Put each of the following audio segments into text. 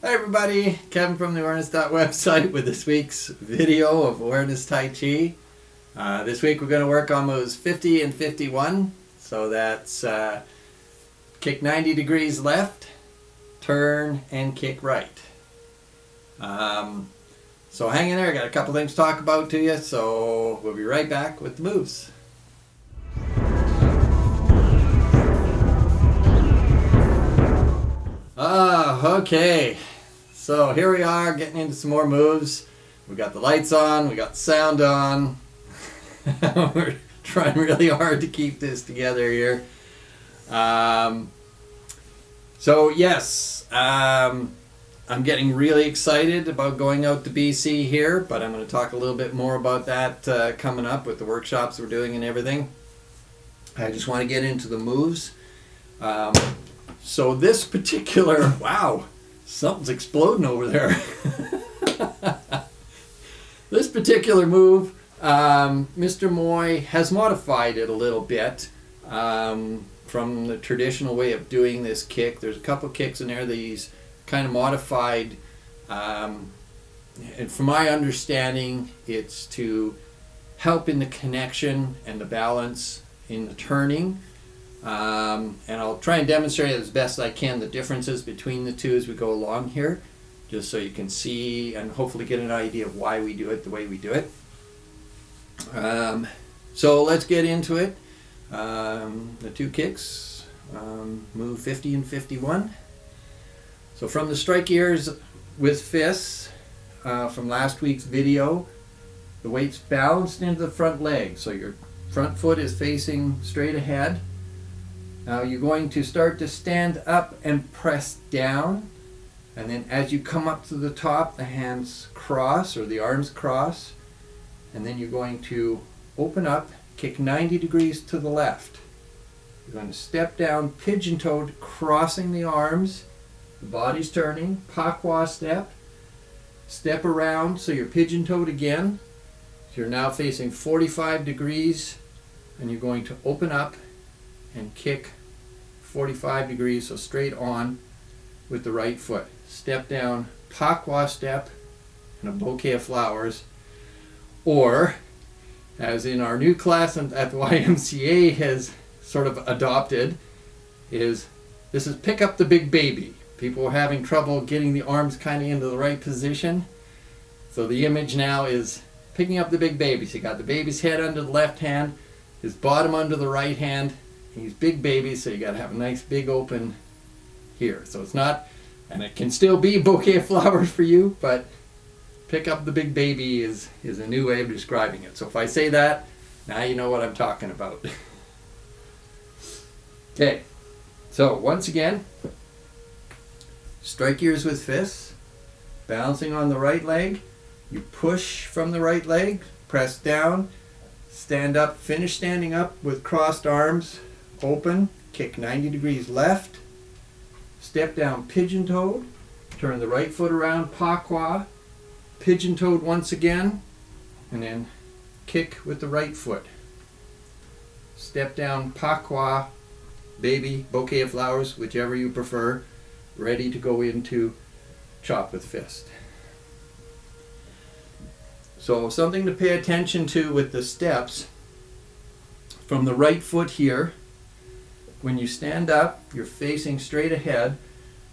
Hi everybody, Kevin from the Awareness website with this week's video of Awareness Tai Chi. This week we're going to work on moves 50 and 51. So that's kick 90 degrees left, turn, and kick right. So hang in there, I got a couple things to talk about to you, so we'll be right back with the moves. Okay. So here we are getting into some more moves. We got the lights on, we got the sound on. We're trying really hard to keep this together here. So yes, I'm getting really excited about going out to BC here, but I'm going to talk a little bit more about that coming up with the workshops we're doing and everything. I just want to get into the moves. So this particular, wow, something's exploding over there. This particular move, Mr. Moy has modified it a little bit from the traditional way of doing this kick. There's a couple kicks in there that he's kind of modified, and from my understanding, it's to help in the connection and the balance in the turning. And I'll try and demonstrate as best I can the differences between the two as we go along here, just so you can see and hopefully get an idea of why we do it the way we do it. So let's get into it. The two kicks, move 50 and 51. So from the strike gears with fists from last week's video, the weight's balanced into the front leg, so your front foot is facing straight ahead. Now you're going to start to stand up and press down, and then as you come up to the top, the hands cross or the arms cross, and then you're going to open up, kick 90 degrees to the left. You're going to step down pigeon-toed, crossing the arms, the body's turning, Pa Kua step, step around so you're pigeon-toed again. So you're now facing 45 degrees, and you're going to open up and kick 45 degrees, so straight on with the right foot. Step down, Pa Kua step, and a bouquet of flowers. Or, as in our new class at the YMCA has sort of adopted, this is pick up the big baby. People are having trouble getting the arms kind of into the right position. So the image now is picking up the big baby. So you got the baby's head under the left hand, his bottom under the right hand. He's big baby, so you got to have a nice big open here. So it's not, and it can still be a bouquet of flowers for you, but pick up the big baby is a new way of describing it. So if I say that, now you know what I'm talking about. Okay, so once again, strike gears with fists, balancing on the right leg. You push from the right leg, press down, stand up, finish standing up with crossed arms, open, kick 90 degrees left, step down pigeon-toed, turn the right foot around, Pa Kua, pigeon-toed once again, and then kick with the right foot. Step down, Pa Kua, baby, bouquet of flowers, whichever you prefer, ready to go into chop with fist. So something to pay attention to with the steps, from the right foot here, when you stand up, you're facing straight ahead,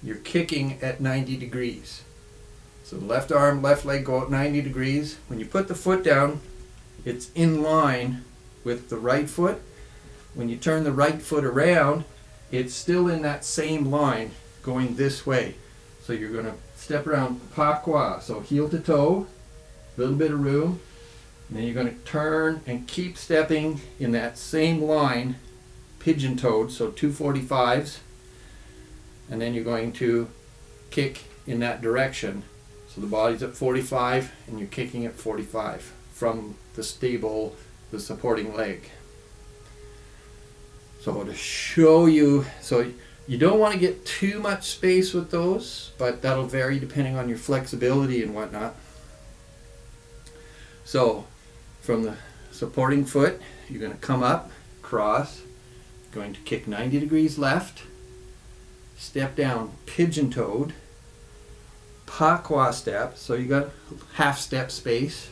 you're kicking at 90 degrees. So the left arm, left leg go out 90 degrees. When you put the foot down, it's in line with the right foot. When you turn the right foot around, it's still in that same line going this way. So you're going to step around Pa Kua, so heel to toe, a little bit of room, and then you're going to turn and keep stepping in that same line, pigeon-toed, so 245s, and then you're going to kick in that direction. So the body's at 45 and you're kicking at 45 from the stable, the supporting leg. So to show you, so you don't want to get too much space with those, but that'll vary depending on your flexibility and whatnot. So from the supporting foot, you're going to come up, cross, going to kick 90 degrees left, step down pigeon-toed, Pa Kua step. So you got half step space.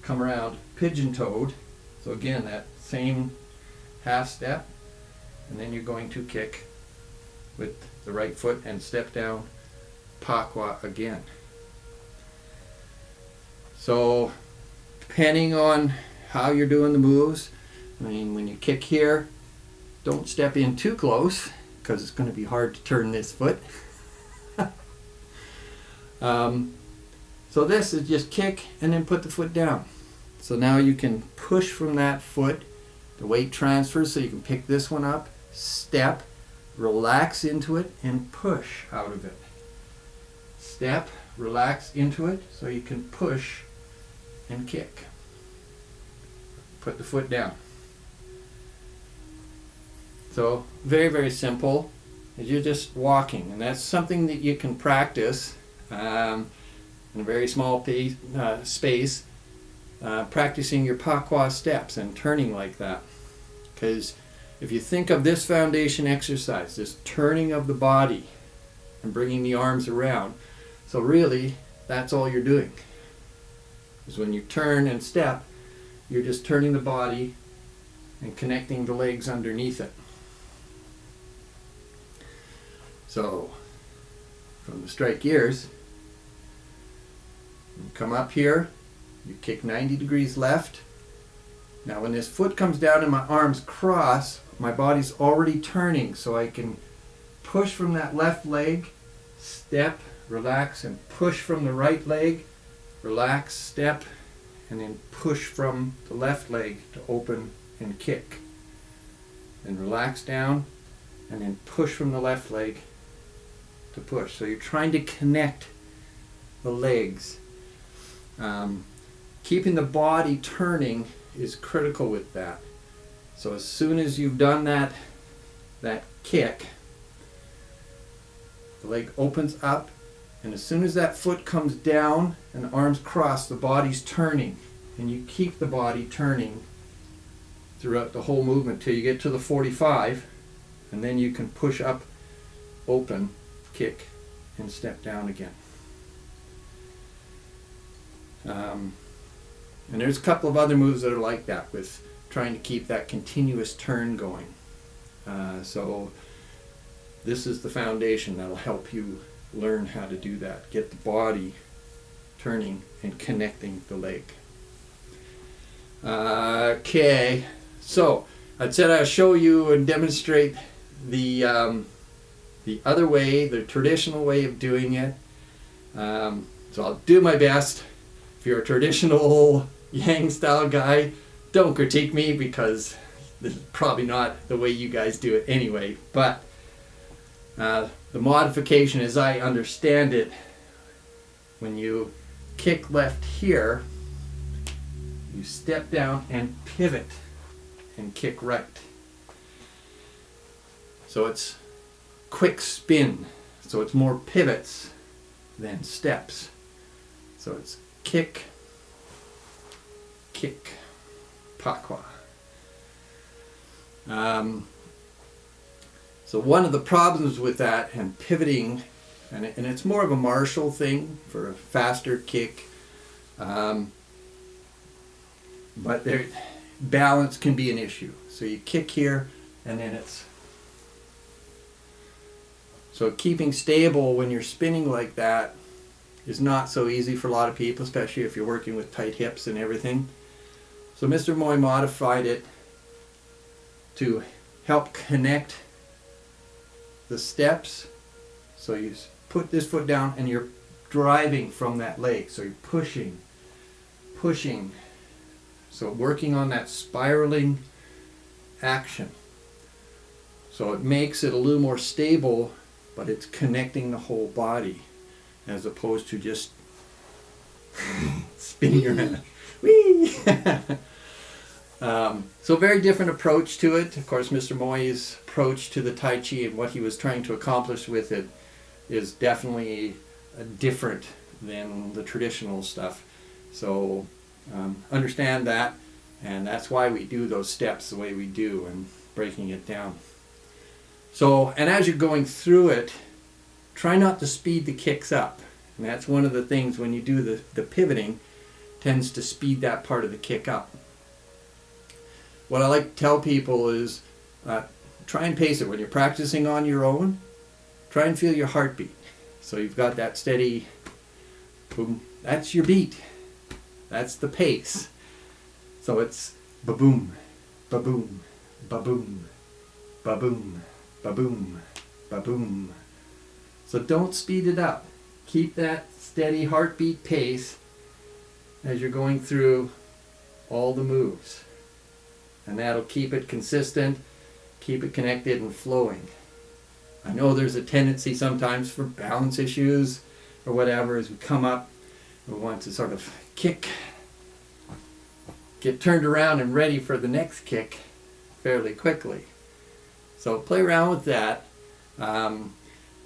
Come around pigeon-toed. So again, that same half step. And then you're going to kick with the right foot and step down Pa Kua again. So depending on how you're doing the moves, I mean, when you kick here, don't step in too close because it's going to be hard to turn this foot. So this is just kick and then put the foot down. So now you can push from that foot, the weight transfers, so you can pick this one up, step, relax into it, and push out of it. Step, relax into it, so you can push and kick. Put the foot down. So very, very simple. You're just walking, and that's something that you can practice in a very small space, practicing your Pa Kua steps and turning like that. Because if you think of this foundation exercise, this turning of the body and bringing the arms around, so really that's all you're doing. Is when you turn and step, you're just turning the body and connecting the legs underneath it. So from the strike gears, you come up here, you kick 90 degrees left. Now when this foot comes down and my arms cross, my body's already turning, so I can push from that left leg, step, relax, and push from the right leg, relax, step, and then push from the left leg to open and kick. Then relax down, and then push from the left leg to push. So you're trying to connect the legs. Keeping the body turning is critical with that. So as soon as you've done that kick, the leg opens up, and as soon as that foot comes down and the arms cross, the body's turning, and you keep the body turning throughout the whole movement till you get to the 45, and then you can push up, open, kick, and step down again. And there's a couple of other moves that are like that, with trying to keep that continuous turn going. So this is the foundation that'll help you learn how to do that. Get the body turning and connecting the leg. Okay, so I said I'll show you and demonstrate the other way, the traditional way of doing it. So I'll do my best. If you're a traditional Yang style guy, don't critique me, because this is probably not the way you guys do it anyway. But the modification, as I understand it, when you kick left here, you step down and pivot and kick right. So it's quick spin. So it's more pivots than steps. So it's kick, kick, Pa Kua. So one of the problems with that and pivoting, and it's more of a martial thing for a faster kick, but balance can be an issue. So you kick here, and then so keeping stable when you're spinning like that is not so easy for a lot of people, especially if you're working with tight hips and everything. So Mr. Moy modified it to help connect the steps. So you put this foot down and you're driving from that leg. So you're pushing, pushing. So working on that spiraling action. So it makes it a little more stable, but it's connecting the whole body as opposed to just spinning your head. Whee! So very different approach to it. Of course, Mr. Moy's approach to the Tai Chi and what he was trying to accomplish with it is definitely different than the traditional stuff. So understand that, and that's why we do those steps the way we do and breaking it down. So, and as you're going through it, try not to speed the kicks up. And that's one of the things when you do the pivoting, tends to speed that part of the kick up. What I like to tell people is try and pace it. When you're practicing on your own, try and feel your heartbeat. So you've got that steady boom. That's your beat. That's the pace. So it's ba-boom, ba-boom, ba-boom, ba-boom, ba-boom, ba-boom. So don't speed it up. Keep that steady heartbeat pace as you're going through all the moves. And that'll keep it consistent, keep it connected and flowing. I know there's a tendency sometimes for balance issues or whatever as we come up. We want to sort of kick, get turned around and ready for the next kick fairly quickly. So play around with that.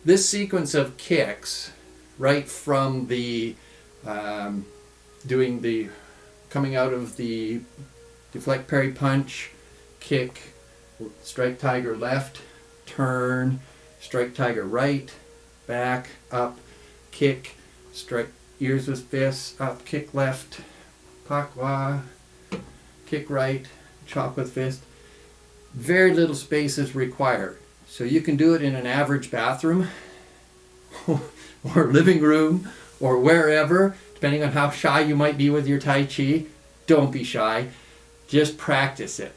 This sequence of kicks, right from the doing the coming out of the deflect, parry, punch, kick, strike tiger left, turn, strike tiger right, back, up, kick, strike ears with fists, up, kick left, Pa Kua, kick right, chop with fist. Very little space is required. So you can do it in an average bathroom or living room or wherever, depending on how shy you might be with your Tai Chi. Don't be shy. Just practice it.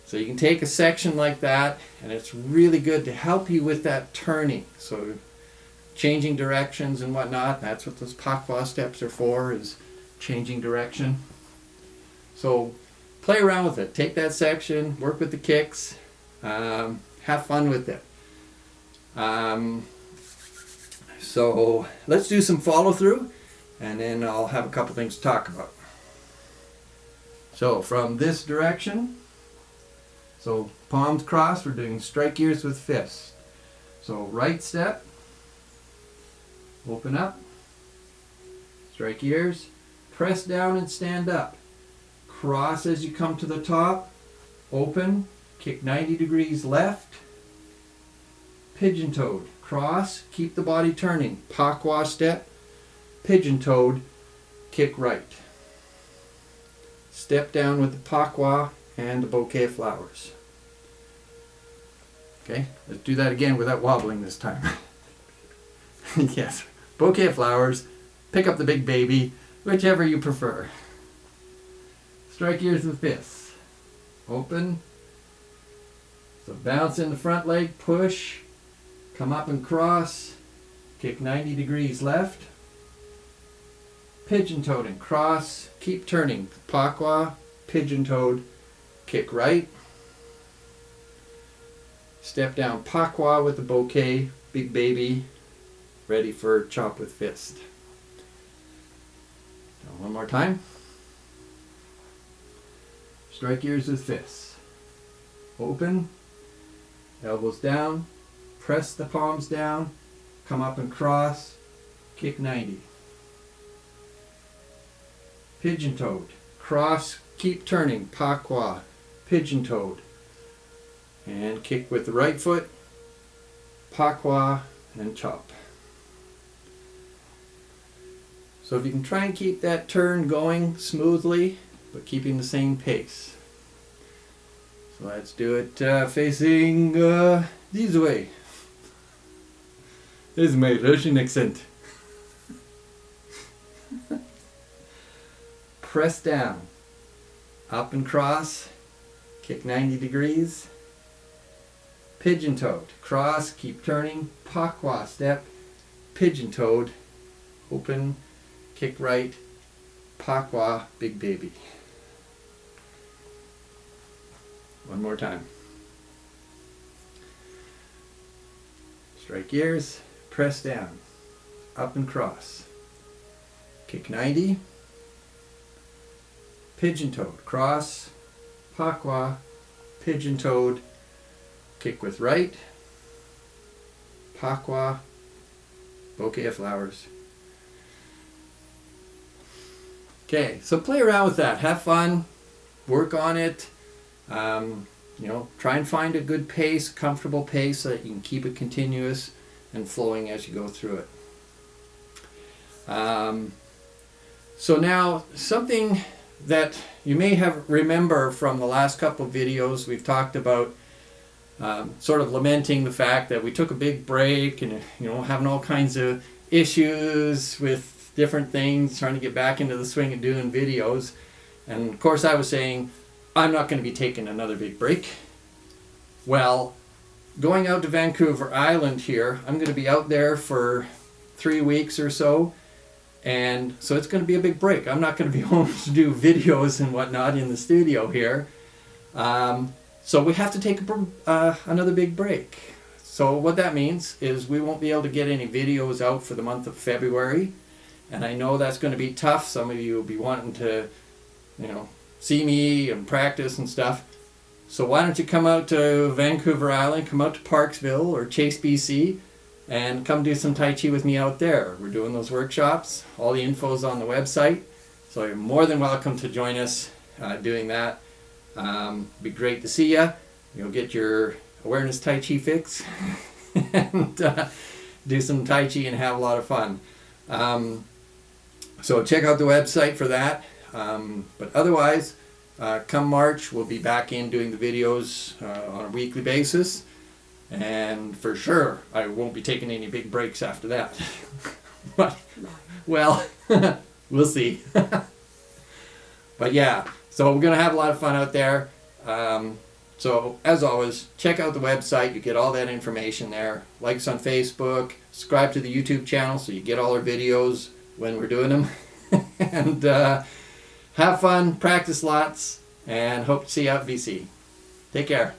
So you can take a section like that, and it's really good to help you with that turning. So changing directions and whatnot, that's what those Pa Kua steps are for, is changing direction. So play around with it. Take that section, work with the kicks, have fun with it. So let's do some follow through, and then I'll have a couple things to talk about. So from this direction, so palms crossed, we're doing strike ears with fists. So right step, open up, strike ears, press down and stand up. Cross as you come to the top, open, kick 90 degrees left, pigeon-toed, cross, keep the body turning, Pa Kua step, pigeon-toed, kick right. Step down with the Pa Kua and the bouquet of flowers. Okay, let's do that again without wobbling this time. Yes, bouquet of flowers, pick up the big baby, whichever you prefer. Strike ears with fists. Open. So bounce in the front leg, push, come up and cross, kick 90 degrees left, pigeon-toed and cross, keep turning, Pa Kua, pigeon-toed, kick right, step down Pa Kua with the bouquet, big baby, ready for chop with fist. Now one more time. Strike ears with fists. Open, elbows down, press the palms down, come up and cross, kick 90. Pigeon-toed, cross, keep turning, Pa Kua, pigeon-toed, and kick with the right foot, Pa Kua, and chop. So if you can try and keep that turn going smoothly, but keeping the same pace. So let's do it facing this way. This is my Russian accent. Press down, up and cross, kick 90 degrees, pigeon-toed, cross, keep turning, Pa Kua step, pigeon-toed, open, kick right, Pa Kua, big baby. One more time. Strike ears, press down, up and cross, kick 90, pigeon-toed, cross, Pa Kua, pigeon-toed, kick with right, Pa Kua, bouquet of flowers. Okay, so play around with that. Have fun, work on it. Try and find a good pace, comfortable pace so that you can keep it continuous and flowing as you go through it. So now, something that you may have remember from the last couple of videos, we've talked about sort of lamenting the fact that we took a big break and, you know, having all kinds of issues with different things, trying to get back into the swing of doing videos. And of course I was saying, I'm not going to be taking another big break. Well, going out to Vancouver Island here, I'm going to be out there for 3 weeks or so. And so it's going to be a big break. I'm not going to be home to do videos and whatnot in the studio here. So we have to take another big break. So what that means is we won't be able to get any videos out for the month of February. And I know that's going to be tough. Some of you will be wanting to, you know, see me and practice and stuff. So why don't you come out to Vancouver Island, come out to Parksville or Chase, BC, and come do some Tai Chi with me out there. We're doing those workshops. All the info's on the website. So you're more than welcome to join us doing that. Be great to see you. You'll get your awareness Tai Chi fix and do some Tai Chi and have a lot of fun. So check out the website for that. But otherwise, come March, we'll be back in doing the videos on a weekly basis. And for sure, I won't be taking any big breaks after that. But, well, we'll see. But yeah, so we're going to have a lot of fun out there. So as always, check out the website. You get all that information there. Like us on Facebook. Subscribe to the YouTube channel so you get all our videos when we're doing them. And have fun, practice lots, and hope to see you out in BC. Take care.